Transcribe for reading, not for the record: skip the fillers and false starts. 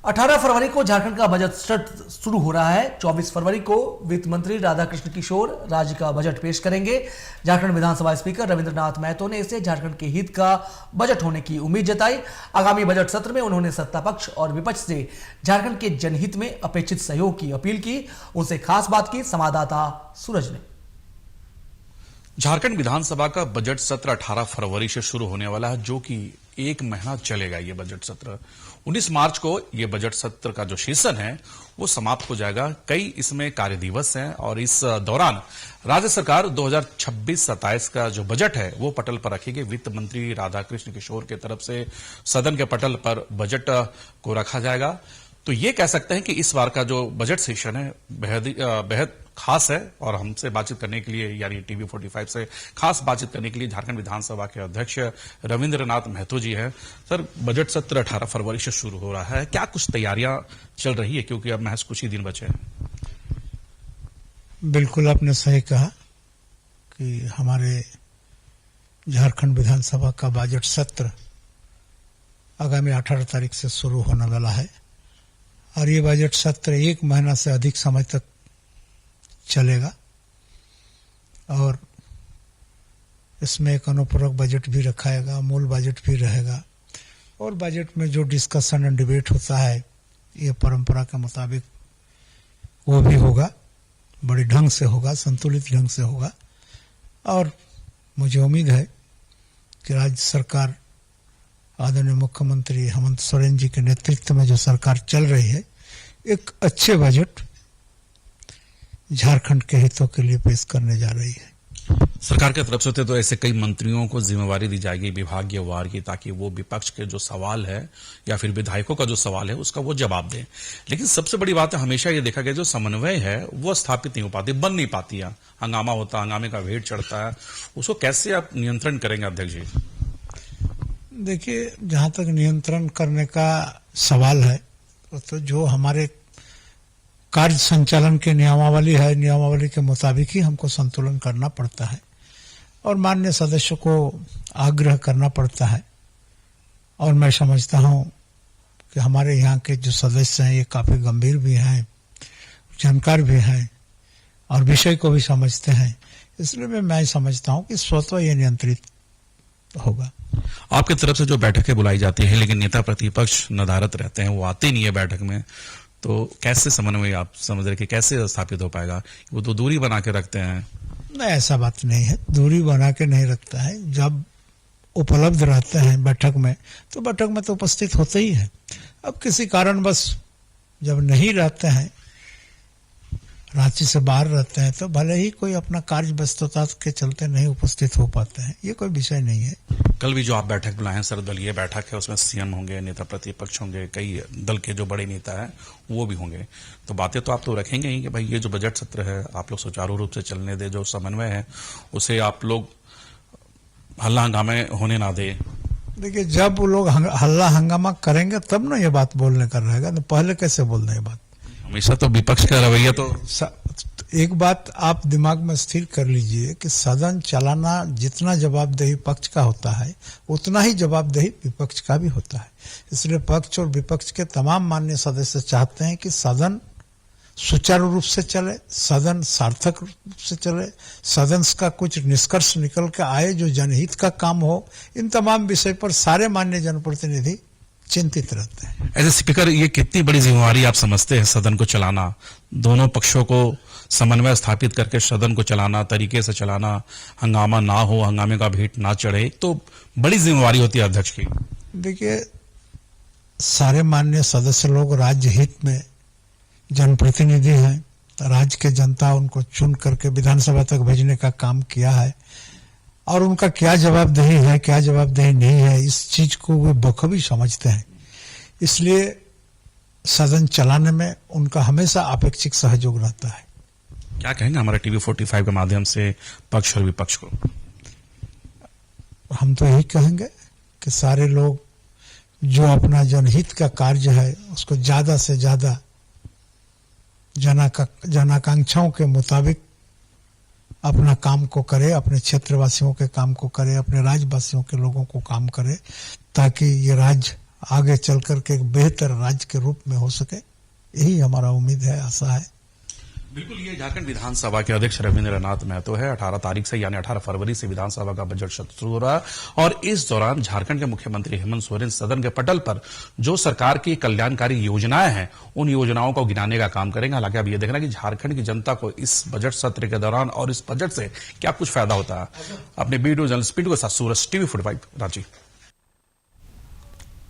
18 फरवरी को झारखंड का बजट सत्र शुरू हो रहा है। 24 फरवरी को वित्त मंत्री राधाकृष्ण किशोर राज्य का बजट पेश करेंगे। झारखंड विधानसभा स्पीकर रविंद्रनाथ महतो ने इसे झारखंड के हित का बजट होने की उम्मीद जताई। आगामी बजट सत्र में उन्होंने सत्ता पक्ष और विपक्ष से झारखंड के जनहित में अपेक्षित सहयोग की अपील की। उनसे खास बात की संवाददाता सूरज ने। झारखंड विधानसभा का बजट सत्र 18 फरवरी से शुरू होने वाला है, जो कि एक महीना चलेगा। ये बजट सत्र 19 मार्च को ये बजट सत्र का जो सेशन है वो समाप्त हो जाएगा। कई इसमें कार्य दिवस हैं और इस दौरान राज्य सरकार 2026-27 का जो बजट है वो पटल पर रखेगी। वित्त मंत्री राधाकृष्ण किशोर के तरफ से सदन के पटल पर बजट को रखा जाएगा। तो ये कह सकते हैं कि इस बार का जो बजट सेशन है बेहद खास है। और हमसे बातचीत करने के लिए, यानी टीवी 45 से खास बातचीत करने के लिए झारखंड विधानसभा के अध्यक्ष रविंद्रनाथ महतो जी हैं। सर, बजट सत्र 18 फरवरी से शुरू हो रहा है, क्या कुछ तैयारियां चल रही है, क्योंकि अब महज कुछ ही दिन बचे हैं? बिल्कुल आपने सही कहा कि हमारे झारखंड विधानसभा का बजट सत्र आगामी 18 तारीख से शुरू होने वाला है और ये बजट सत्र एक महीना से अधिक समय तक चलेगा और इसमें एक अनुपूरक बजट भी रखाएगा, मूल बजट भी रहेगा और बजट में जो डिस्कशन एंड डिबेट होता है ये परंपरा के मुताबिक वो भी होगा, बड़े ढंग से होगा, संतुलित ढंग से होगा। और मुझे उम्मीद है कि राज्य सरकार आदरणीय मुख्यमंत्री हेमंत सोरेन जी के नेतृत्व में जो सरकार चल रही है, एक अच्छे बजट झारखंड के हितों के लिए पेश करने जा रही है। सरकार की तरफ से तो ऐसे कई मंत्रियों को जिम्मेवारी दी जाएगी विभागीय वार की, ताकि वो विपक्ष के जो सवाल है या फिर विधायकों का जो सवाल है उसका वो जवाब दें। लेकिन सबसे बड़ी बात है, हमेशा ये देखा गया जो समन्वय है वो स्थापित नहीं हो पाती, बन नहीं पाती है। हंगामा होता, हंगामे का वेट चढ़ता है, उसको कैसे आप नियंत्रण करेंगे अध्यक्ष जी? देखिए, जहां तक नियंत्रण करने का सवाल है तो जो हमारे कार्य संचालन के नियमावली है, नियमावली के मुताबिक ही हमको संतुलन करना पड़ता है और माननीय सदस्यों को आग्रह करना पड़ता है। और मैं समझता हूं कि हमारे यहाँ के जो सदस्य हैं ये काफी गंभीर भी हैं, जानकार भी हैं और विषय को भी समझते हैं। इसलिए मैं समझता हूं कि स्वतः ये नियंत्रित होगा। आपकी तरफ से जो बैठकें बुलाई जाती है, लेकिन नेता प्रतिपक्ष नदारत रहते हैं, वो आते नहीं है बैठक में, तो कैसे समन्वय आप समझ रहे कि कैसे स्थापित हो पाएगा? वो तो दूरी बना के रखते हैं। नहीं, ऐसा बात नहीं है, दूरी बना के नहीं रखता है। जब उपलब्ध रहते हैं बैठक में तो बैठक में तो उपस्थित होते ही हैं। अब किसी कारण बस जब नहीं रहते हैं, रांची से बाहर रहते हैं, तो भले ही कोई अपना कार्य व्यस्तता के चलते नहीं उपस्थित हो पाते हैं, ये कोई विषय नहीं है। कल भी जो आप बैठक बुलाए हैं, सर्वदलीय बैठक है, उसमें सीएम होंगे, नेता प्रतिपक्ष होंगे, कई दल के जो बड़े नेता हैं वो भी होंगे। तो बातें तो आप तो रखेंगे ही कि भाई ये जो बजट सत्र है आप लोग सुचारू रूप से चलने दे, जो समन्वय है उसे आप लोग हल्ला हंगामे होने ना दे। देखिए, जब वो लोग हल्ला हंगामा करेंगे तब ना ये बात बोलने का रहेगा, तो पहले कैसे बोलना ये बात? हमेशा तो विपक्ष का रवैया तो एक बात आप दिमाग में स्थिर कर लीजिए कि सदन चलाना जितना जवाबदेही पक्ष का होता है उतना ही जवाबदेही विपक्ष का भी होता है। इसलिए पक्ष और विपक्ष के तमाम माननीय सदस्य चाहते हैं कि सदन सुचारू रूप से चले, सदन सार्थक रूप से चले, सदन का कुछ निष्कर्ष निकल के आए जो जनहित का काम हो। इन तमाम विषय पर सारे माननीय जनप्रतिनिधि चिंतित रहते हैं। एज ए स्पीकर, ये कितनी बड़ी जिम्मेवारी आप समझते हैं सदन को चलाना, दोनों पक्षों को समन्वय स्थापित करके सदन को चलाना, तरीके से चलाना, हंगामा ना हो, हंगामे का भेंट ना चढ़े, तो बड़ी जिम्मेवारी होती है अध्यक्ष की। देखिए, सारे माननीय सदस्य लोग राज्य हित में जनप्रतिनिधि हैं, राज्य के जनता उनको चुन करके विधानसभा तक भेजने का काम किया है और उनका क्या जवाबदेही है, क्या जवाबदेही नहीं है, इस चीज को वे बखूबी समझते हैं। इसलिए सदन चलाने में उनका हमेशा अपेक्षित सहयोग रहता है। क्या कहेंगे हमारे टीवी 45 के माध्यम से पक्ष और विपक्ष को? हम तो यही कहेंगे कि सारे लोग जो अपना जनहित का कार्य है उसको ज्यादा से ज्यादा जनाकांक्षाओं के मुताबिक अपना काम को करे, अपने क्षेत्रवासियों के काम को करे, अपने राज्यवासियों के लोगों को काम करे, ताकि ये राज्य आगे चल करके एक बेहतर राज्य के रूप में हो सके, यही हमारा उम्मीद है, आशा है। बिल्कुल, ये झारखंड विधानसभा के अध्यक्ष रविंद्रनाथ महतो है। 18 तारीख से यानी 18 फरवरी से विधानसभा का बजट सत्र शुरू हो रहा है और इस दौरान झारखंड के मुख्यमंत्री हेमंत सोरेन सदन के पटल पर जो सरकार की कल्याणकारी योजनाएं हैं उन योजनाओं को गिनाने का काम करेंगे। हालांकि अब ये देखना कि झारखंड की जनता को इस बजट सत्र के दौरान और इस बजट से क्या कुछ फायदा होता है। अपने वीडियो जर्नलिस्ट पीटू के साथ सूरज, TV45 रांची।